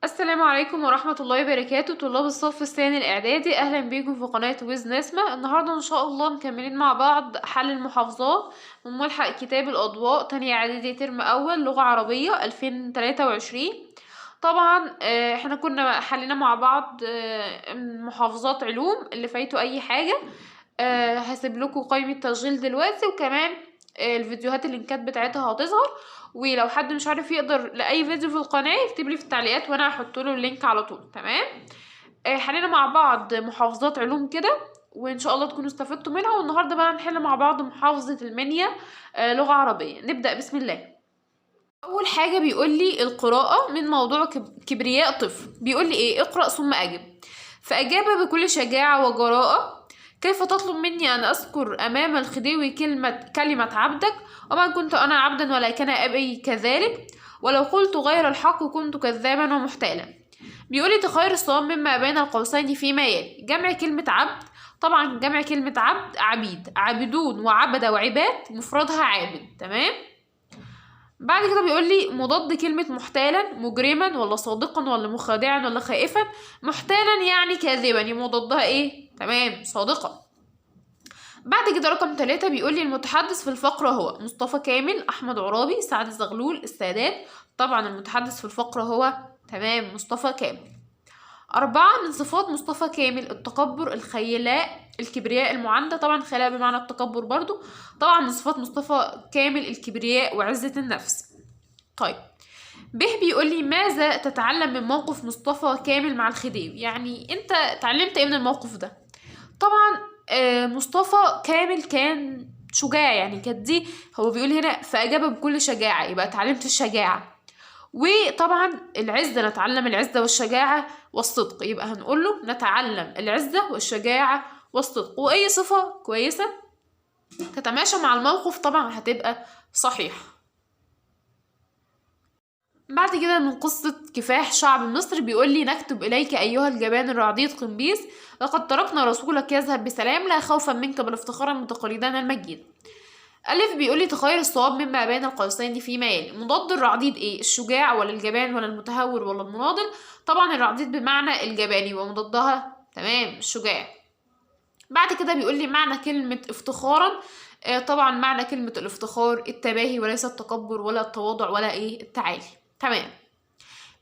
السلام عليكم ورحمة الله وبركاته، طلاب الصف الثاني الإعدادي. أهلا بيكم في قناة ويز نسمة. النهاردة إن شاء الله مكملين مع بعض حل المحافظات من ملحق كتاب الأضواء تانية إعدادي ترم أول لغة عربية 2023. طبعا احنا كنا حلينا مع بعض محافظات علوم. اللي فايته أي حاجة هسيب لكم قائمة تشغيل دلوقتي، وكمان الفيديوهات اللينكات بتاعتها هتظهر. ولو حد مش عارف يقدر لاي فيديو في القناه يكتب لي في التعليقات وانا هحط له اللينك على طول. تمام. حلينا مع بعض محافظات علوم كده، وان شاء الله تكونوا استفدتوا منها. والنهارده بقى هنحل مع بعض محافظه المنيا لغه عربيه. نبدا بسم الله. اول حاجه بيقول لي القراءه من موضوع كبرياء طفل. بيقول لي ايه؟ اقرا ثم اجب. فاجاب بكل شجاعه وجراءه: كيف تطلب مني ان اذكر امام الخديوي كلمه عبدك، وما كنت انا عبدا ولكن ابي كذلك، ولو قلت غير الحق كنت كذابا ومحتالا. بيقول لي تخير الصواب مما بين القوسين فيما يلي. جمع كلمه عبد، طبعا جمع كلمه عبد عبيد، عابدون وعبد وعباد، مفردها عابد. تمام. بعد كده بيقول لي مضاد كلمة محتالا: مجرما ولا صادقا ولا مخادعا ولا خائفا. محتالا يعني كاذبا، يبقى مضادها ايه؟ تمام، صادقا. بعد كده رقم 3 بيقول لي المتحدث في الفقرة هو مصطفى كامل، أحمد عرابي، سعد زغلول، السادات. طبعا المتحدث في الفقرة هو تمام مصطفى كامل. 4 من صفات مصطفى كامل: التكبر، الخيلاء، الكبرياء، المعاندة. طبعا خيلاء بمعنى التكبر برضو. طبعا من صفات مصطفى كامل الكبرياء وعزة النفس. طيب، بيقول لي ماذا تتعلم من موقف مصطفى كامل مع الخديوي؟ يعني انت اتعلمت ايه من الموقف ده؟ طبعا مصطفى كامل كان شجاع، يعني كانت دي هو بيقول هنا فأجاب بكل شجاعة، يبقى اتعلمت الشجاعة. وطبعا العزة، نتعلم العزة والشجاعة والصدق، يبقى هنقول له نتعلم العزة والشجاعة والصدق. وأي صفة كويسة تتماشى مع الموقف طبعا هتبقى صحيحة. بعد كده من قصة كفاح شعب مصر بيقول لي نكتب إليك أيها الجبان الرعديد قنبيس: لقد تركنا رسولك يذهب بسلام، لا خوفا منك بل افتخارا بتقاليدنا المجيد. ألف بيقول لي تخير الصواب مما بين القوسين فيما يلي. مضاد الرعديد ايه؟ الشجاع ولا الجبان ولا المتهور ولا المناضل؟ طبعا الرعديد بمعنى الجباني ومضادها تمام الشجاع. بعد كده بيقول لي معنى كلمة افتخارا. طبعا معنى كلمة الافتخار التباهي وليس التكبر ولا التواضع ولا ايه التعالي. تمام.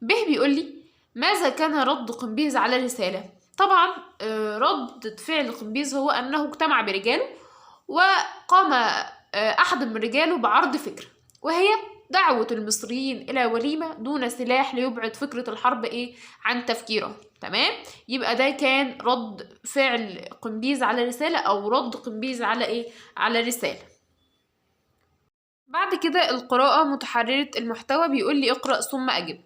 بيقول لي ماذا كان رد قنبيز على الرسالة؟ طبعا رد فعل قنبيز هو أنه اجتمع برجاله وقام أحد من رجاله بعرض فكرة، وهي دعوة المصريين إلى وليمة دون سلاح ليبعد فكرة الحرب إيه عن تفكيرهم. تمام. يبقى ده كان رد فعل قنبيز على رسالة، أو رد قنبيز على إيه؟ على رسالة. بعد كده القراءة متحررة المحتوى. بيقول لي اقرأ ثم أجب.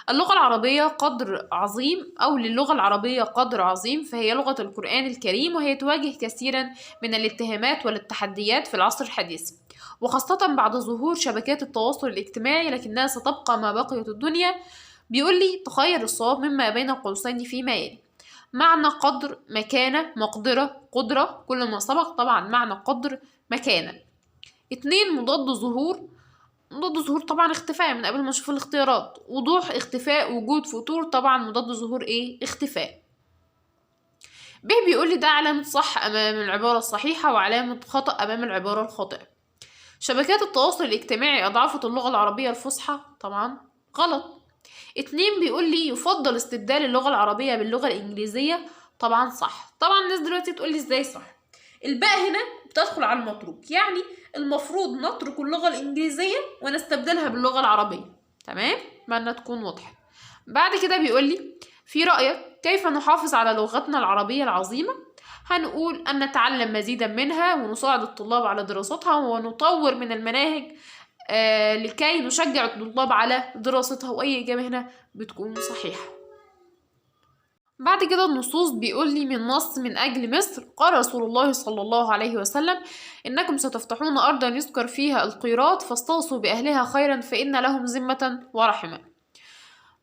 اللغة العربية قدر عظيم، أو للغة العربية قدر عظيم، فهي لغة القرآن الكريم، وهي تواجه كثيرا من الاتهامات والتحديات في العصر الحديث، وخاصة بعد ظهور شبكات التواصل الاجتماعي، لكنها ستبقى ما بقيت الدنيا. بيقول لي تخير الصواب مما بين القوسين فيما يلي. معنى قدر مكانة مقدرة قدرة، كل ما سبق. طبعا معنى قدر مكانة. 2 مضاد ظهور. مضاد ظهور طبعا اختفاء، من قبل ما نشوف الاختيارات. وضوح، اختفاء، وجود، فتور. طبعا مضاد ظهور ايه؟ اختفاء. بيقول لي ده علامة صح أمام العبارة الصحيحة وعلامة خطأ أمام العبارة الخاطئة. شبكات التواصل الاجتماعي أضعفت اللغة العربية الفصحى. طبعا غلط. 2 بيقول لي يفضل استبدال اللغة العربية باللغة الإنجليزية. طبعا صح. طبعا الناس دلوقتي تقول لي ازاي صح؟ الباء هنا بتدخل على المتروك، يعني المفروض نترك اللغة الإنجليزية ونستبدلها باللغة العربية. تمام؟ أتمنى تكون واضحة. بعد كده بيقول لي في رأيك كيف نحافظ على لغتنا العربية العظيمة؟ هنقول أن نتعلم مزيدا منها، ونساعد الطلاب على دراستها، ونطور من المناهج لكي نشجع الطلاب على دراستها. وأي إجابة هنا بتكون صحيحة. بعد كده النصوص بيقول لي من نص من أجل مصر قال رسول الله صلى الله عليه وسلم: إنكم ستفتحون أرضا يذكر فيها القيراط فاستوصوا بأهلها خيرا فإن لهم ذمة ورحمة.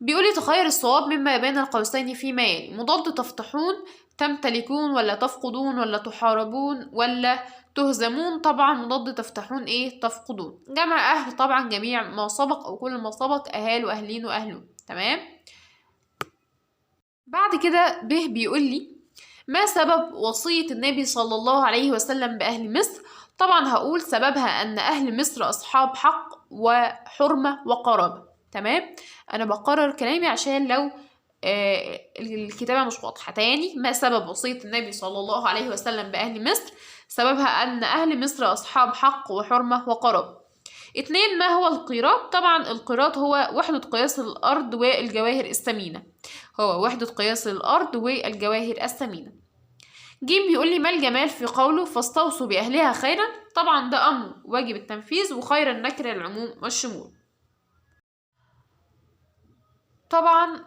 بيقول لي تخير الصواب مما بين القوسين فيما يلي. مضاد تفتحون: تمتلكون ولا تفقدون ولا تحاربون ولا تهزمون. طبعا مضاد تفتحون ايه؟ تفقدون. جمع أهل، طبعا جميع ما سبق أو كل ما سبق، أهال وأهلين وأهلون. تمام. بعد كده بيقول لي ما سبب وصية النبي صلى الله عليه وسلم بأهل مصر؟ طبعا هقول سببها أن أهل مصر أصحاب حق وحرمة وقرابة. تمام، أنا بقرر كلامي عشان لو الكتابة مش واضحة. تاني، ما سبب وصية النبي صلى الله عليه وسلم بأهل مصر؟ سببها أن أهل مصر أصحاب حق وحرمة وقرابة. 2، ما هو القيراط؟ طبعا القيراط هو وحدة قياس الأرض والجواهر الثمينة، هو وحدة قياس الأرض والجواهر الثمينة. ج، بيقول لي ما الجمال في قوله فاستوصوا بأهلها خيرا؟ طبعا ده أمر واجب التنفيذ، وخيرا نكرة للعموم والشمول. طبعا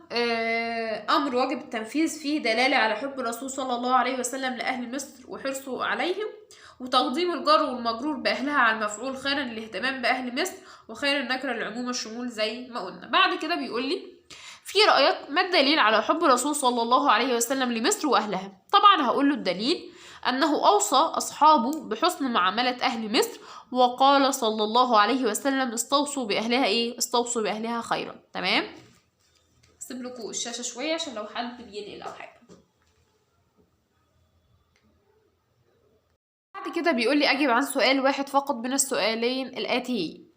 أمر واجب التنفيذ فيه دلالة على حب الرسول صلى الله عليه وسلم لأهل مصر وحرصه عليهم، وتقديم الجر والمجرور بأهلها على المفعول خيرا للاهتمام بأهل مصر، وخيرا نكرة للعموم والشمول زي ما قلنا. بعد كده بيقول لي في رأيك ما الدليل على حب الرسول صلى الله عليه وسلم لمصر وأهلها؟ طبعا هقول له الدليل أنه أوصى أصحابه بحسن معاملة أهل مصر، وقال صلى الله عليه وسلم استوصوا بأهلها استوصوا بأهلها خيرا. تمام، سيب لكم الشاشة شوية عشان لو حد بينقل أو حاجة. بعد كده بيقول لي أجب عن سؤال واحد فقط من السؤالين الآتيين.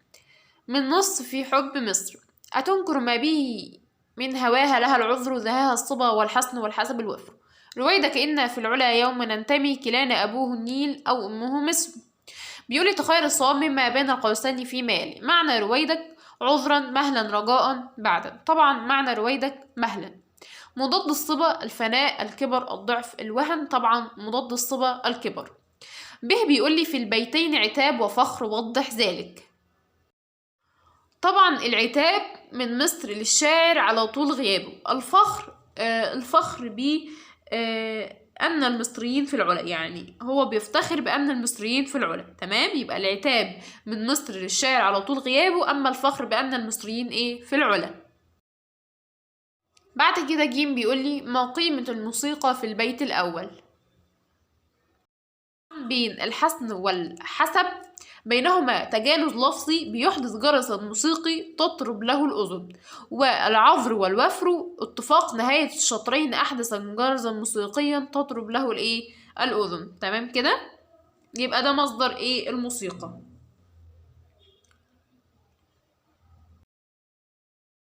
من نص في حب مصر أتنكر ما به من هواها لها العذر ذهاها الصبا والحسن والحسب الوفر. رويدك إن في العلا يوم ننتمي كلانا أبوه النيل أو أمه مصر. بيقولي تخير الصواب مما بين القوسين في مالي. معنى رويدك عذرا مهلا رجاء بعدا. طبعا معنى رويدك مهلا. مضاد الصبا الفناء الكبر الضعف الوهن. طبعا مضاد الصبا الكبر. به بيقولي في البيتين عتاب وفخر وضح ذلك. طبعا العتاب من مصر للشاعر على طول غيابه. الفخر ب أن المصريين في العلا، يعني هو بيفتخر بأن المصريين في العلا. تمام، يبقى العتاب من مصر للشاعر على طول غيابه، أما الفخر بأن المصريين في العلا. بعد كده جيم بيقول لي ما قيمة الموسيقى في البيت الأول؟ بين الحسن والحسب بينهما تجانس لفظي بيحدث جرسا موسيقي تطرب له الأذن، والعذر والوفر اتفاق نهاية الشطرين أحدث جرسا موسيقيا تطرب له الأذن. تمام كده، يبقى ده مصدر الموسيقى.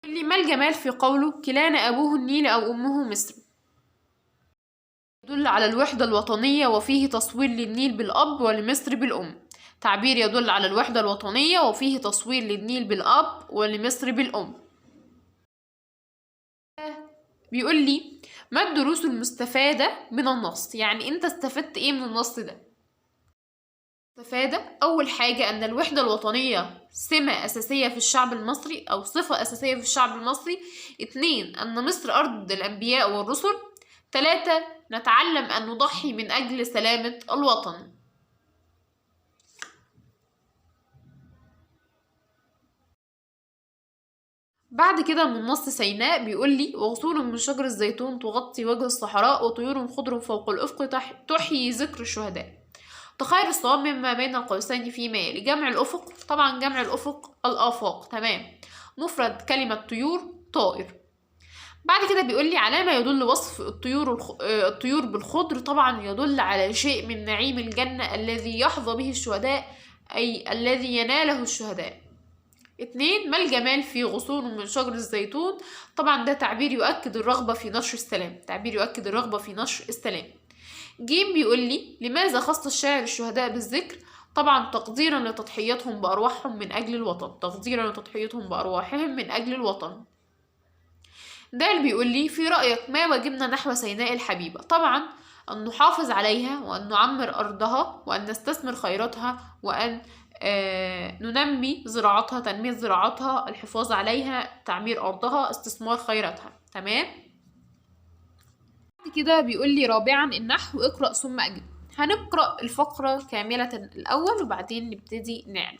اللي ما الجمال في قوله كلانا أبوه النيل أو أمه مصر؟ يدل على الوحدة الوطنية وفيه تصوير للنيل بالأب ولمصر بالأم. تعبير يدل على الوحدة الوطنية وفيه تصوير للنيل بالأب ولمصر بالأم. بيقول لي ما الدروس المستفادة من النص؟ يعني انت استفدت من النص ده؟ استفادة أول حاجة أن الوحدة الوطنية سمة أساسية في الشعب المصري أو صفة أساسية في الشعب المصري. 2، أن مصر أرض الأنبياء والرسل. 3، نتعلم أن نضحي من أجل سلامة الوطن. بعد كده من نص سيناء بيقول لي وغصون من شجر الزيتون تغطي وجه الصحراء وطيور خضر فوق الأفق تحيي ذكر الشهداء. تخير الصواب مما بين القوسين فيما يلي. جمع الأفق، طبعا جمع الأفق الآفاق. تمام، مفرد كلمة طيور طائر. بعد كده بيقول لي على ما يدل وصف الطيور بالخضر. طبعا يدل على شيء من نعيم الجنة الذي يحظى به الشهداء، أي الذي يناله الشهداء. 2، ما الجمال في غصون من شجر الزيتون؟ طبعا ده تعبير يؤكد الرغبة في نشر السلام، تعبير يؤكد الرغبة في نشر السلام. جيم بيقول لي لماذا خص الشاعر الشهداء بالذكر؟ طبعا تقديرا لتضحيتهم بأرواحهم من أجل الوطن، تقديرا لتضحيتهم بأرواحهم من أجل الوطن. ده اللي بيقول لي في رأيك ما واجبنا نحو سيناء الحبيبة؟ طبعا أن نحافظ عليها وأن نعمر أرضها وأن نستثمر خيراتها وأن ننمي زراعتها، تنمية زراعتها، الحفاظ عليها، تعمير أرضها، استثمار خيراتها. تمام كده. بيقول لي رابعا النحو اقرأ ثم أجب. هنقرأ الفقرة كاملة الأول وبعدين نبتدي نعمل.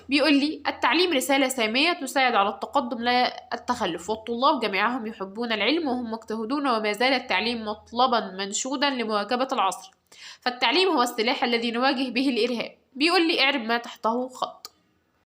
بيقول لي التعليم رسالة سامية تساعد على التقدم لا التخلف، والطلاب جميعهم يحبون العلم وهم مجتهدون، وما زال التعليم مطلبا منشودا لمواكبة العصر، فالتعليم هو السلاح الذي نواجه به الإرهاب. بيقول لي اعرب ما تحته خط.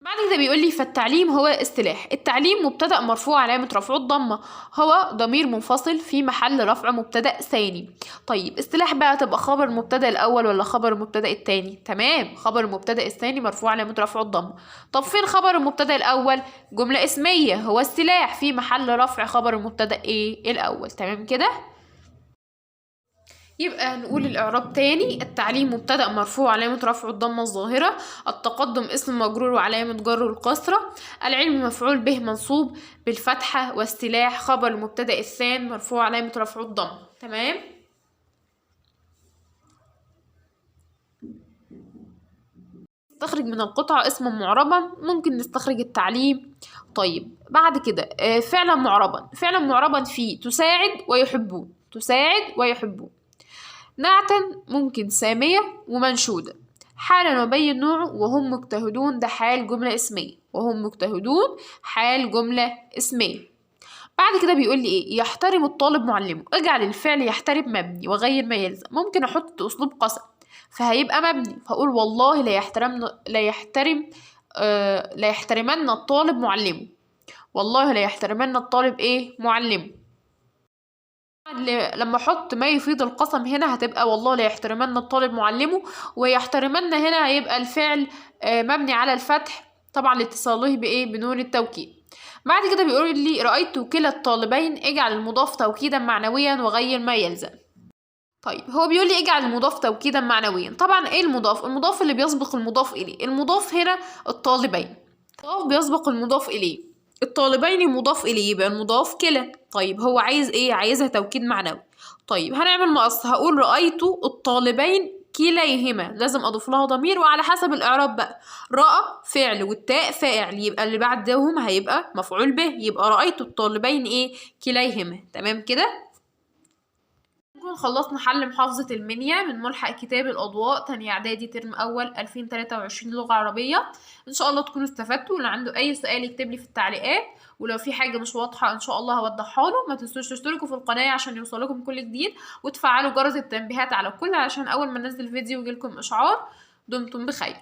بعد كده بيقول لي فالتعليم هو اصطلاح. التعليم مبتدأ مرفوع علامة رفعه الضمة، هو ضمير منفصل في محل رفع مبتدأ ثاني. طيب اصطلاح بقى تبقى خبر المبتدأ الأول ولا خبر المبتدأ التاني؟ تمام، خبر المبتدأ الثاني مرفوع علامة رفعه الضمة. طب فين خبر المبتدأ الأول؟ جملة اسمية، هو اصطلاح في محل رفع خبر المبتدأ ايه الأول. تمام كده. يبقى نقول الإعراب تاني. التعليم مبتدأ مرفوع علامة رفعه الضمة الظاهرة، التقدم اسم مجرور وعلامة جره الكسرة، العلم مفعول به منصوب بالفتحة، واستلاح خبر المبتدأ الثاني مرفوع علامة رفعه الضمة. تمام. نستخرج من القطعة اسما معربا، ممكن نستخرج التعليم. طيب بعد كده فعلا معربا. فعلا معربا فيه تساعد ويحبون، تساعد ويحبون. نعتا ممكن سامية ومنشودة. حالا نبين نوعه وهم مجتهدون، ده حال جملة اسمية، وهم مجتهدون حال جملة اسمية. بعد كده بيقول لي ايه؟ يحترم الطالب معلمه. اجعل الفعل يحترم مبني وغير ما يلزم. ممكن احط اسلوب قسم فهيبقى مبني، فاقول والله لا يحترمن الطالب معلمه. والله لا يحترمن الطالب ايه؟ معلمه. لما احط ما يفيد القسم هنا هتبقى والله لا يحترمن الطالب معلمه، ويحترمن هنا هيبقى الفعل مبني على الفتح طبعا لاتصاله بايه؟ بنون التوكيد. بعد كده بيقول لي رأيت كلا الطالبين، اجعل المضاف توكيدا معنويا وغير ما يلزم. طيب هو بيقول لي اجعل المضاف توكيدا معنويا. طبعا ايه المضاف؟ المضاف اللي بيسبق المضاف اليه. المضاف هنا الطالبين، المضاف بيسبق المضاف اليه. الطالبين مضاف اليه يبقى المضاف كلا. طيب هو عايز ايه؟ عايزها توكيد معنوي. طيب هنعمل مقص، هقول رأيت الطالبين كليهما، لازم اضيف لها ضمير وعلى حسب الاعراب بقى. رأى فعل والتاء فاعل، يبقى اللي بعدهم هيبقى مفعول به، يبقى رأيت الطالبين ايه؟ كليهما. تمام كده. نكون خلصنا حل محافظة المنيا من ملحق كتاب الأضواء تانية إعدادي ترم أول 2023 لغة عربية. إن شاء الله تكونوا استفدتوا. اللي عنده أي سؤال يكتب لي في التعليقات، ولو في حاجة مش واضحة إن شاء الله هوضحها له. ما تنسوش تشتركوا في القناة عشان يوصلكم كل جديد، وتفعلوا جرس التنبيهات على الكل عشان أول ما ننزل فيديو يجيلكم إشعار. دمتم بخير.